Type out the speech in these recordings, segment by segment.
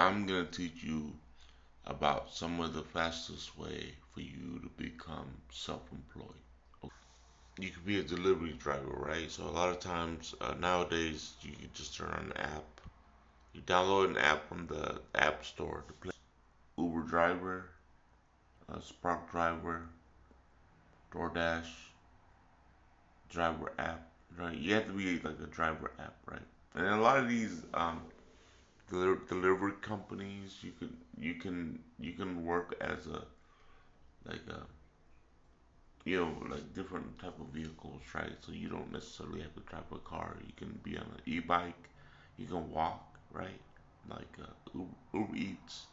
I'm gonna teach you about some of the fastest way for you to become self-employed. You could be a delivery driver, right? So a lot of times nowadays you can just turn on an app. You download an app from the app store. Uber driver, Spark driver, DoorDash, driver app, right? You have to be like a driver app, right? And a lot of these delivery companies, you can work as a like a like different type of vehicles, right? So you don't necessarily have to drive a car. You can be on an e-bike. You can walk, right? Like Uber Eats.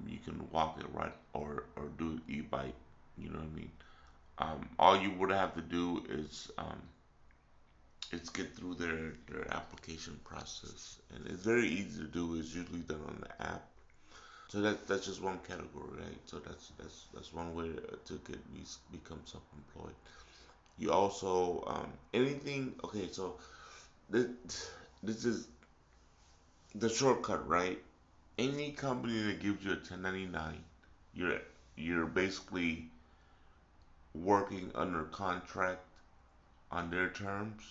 You can walk it, right, or do it e-bike. You know what I mean? All you would have to do is get through their application process, and it's very easy to do. It's usually done on the app. So that's just one category, right? So that's one way to become self-employed. You also anything. Okay, so this this is the shortcut, right? Any company that gives you a 1099, you're you're basically working under contract on their terms,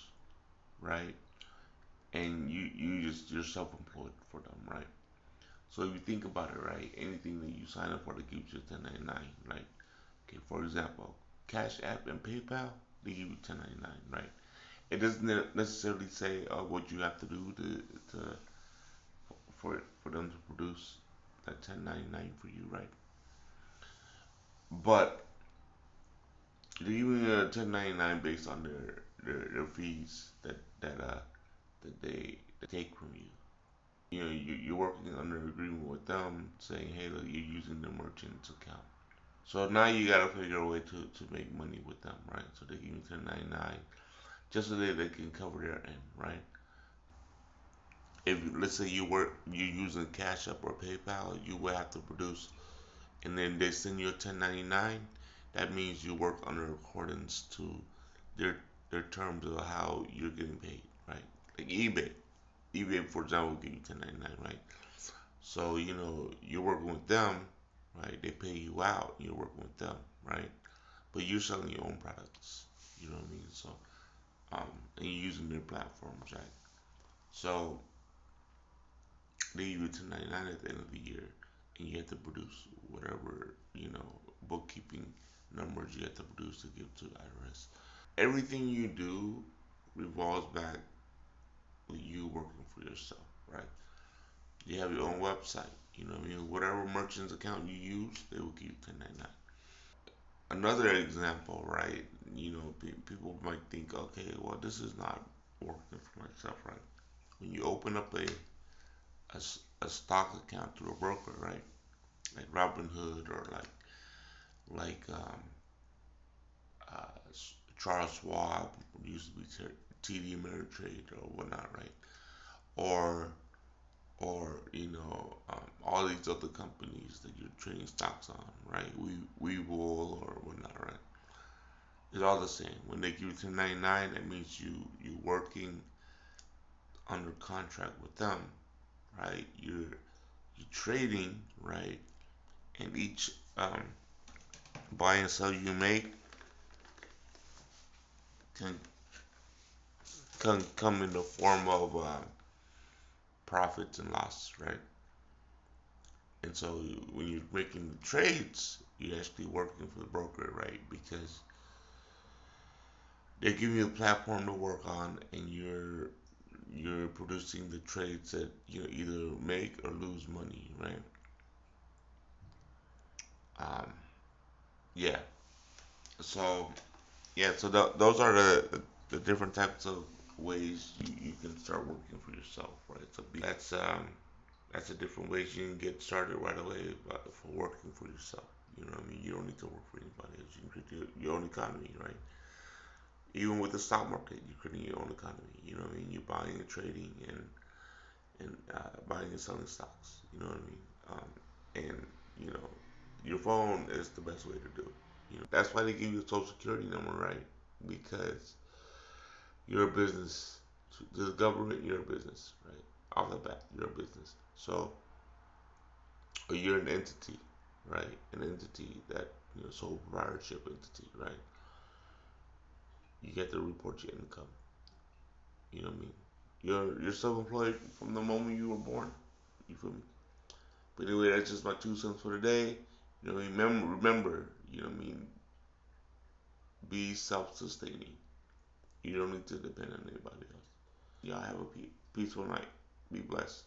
right? And you're self-employed for them, right? So if you think about it, right, anything that you sign up for that gives you 1099, right? Okay, for example, Cash App and PayPal, they give you 1099, right? It doesn't necessarily say what you have to do to for them to produce that 1099 for you, right? But they're giving you a 1099 based on their fees that they take from you. You're working under an agreement with them saying, hey, look, you're using the merchant's account. So now you gotta figure a way to make money with them, right? So they give you 1099 just so they can cover their end, right? If let's say you're using Cash App or PayPal, you will have to produce, and then they send you a 1099. That means you work under accordance to their their terms of how you're getting paid, right? Like eBay for example will give you 1099, right? So you're working with them, right? They pay you out, you're working with them, right? But you're selling your own products, you know what I mean? So and you're using their platforms, right? So they give you 1099 at the end of the year, and you have to produce whatever bookkeeping numbers you have to produce to give to IRS. Everything you do revolves back with you working for yourself, right? You have your own website. You know what I mean? Whatever merchant's account you use, they will give you 1099. Another example, right? People might think, okay, well, this is not working for myself, right? When you open up a stock account through a broker, right? Like Robinhood or like uh, Charles Schwab used to be TD Ameritrade or whatnot, right? Or all these other companies that you're trading stocks on, right? Webull or whatnot, right? It's all the same. When they give you 1099, that means you working under contract with them, right? You're trading, right? And each buy and sell you make can can come in the form of profits and losses, right? And so when you're making the trades, you're actually working for the broker, right? Because they're giving you a platform to work on, and you're producing the trades that either make or lose money, right? Um, yeah. So yeah. So those are the different types of ways you can start working for yourself, right? So that's the different ways you can get started right away for working for yourself. You know what I mean? You don't need to work for anybody else. You can create your own economy, right? Even with the stock market, you're creating your own economy. You know what I mean? You're buying and trading and buying and selling stocks. You know what I mean? And you know, your phone is the best way to do it. That's why they give you a social security number, right? Because you're a business. To the government, you're a business, right? Off the bat, you're a business. So or you're an entity, right? An entity that sole proprietorship entity, right? You get to report your income. You know what I mean? You're self-employed from the moment you were born. You feel me? But anyway, that's just my 2 cents for the day. Remember, you know what I mean? Be self-sustaining. You don't need to depend on anybody else. Y'all have a peaceful night. Be blessed.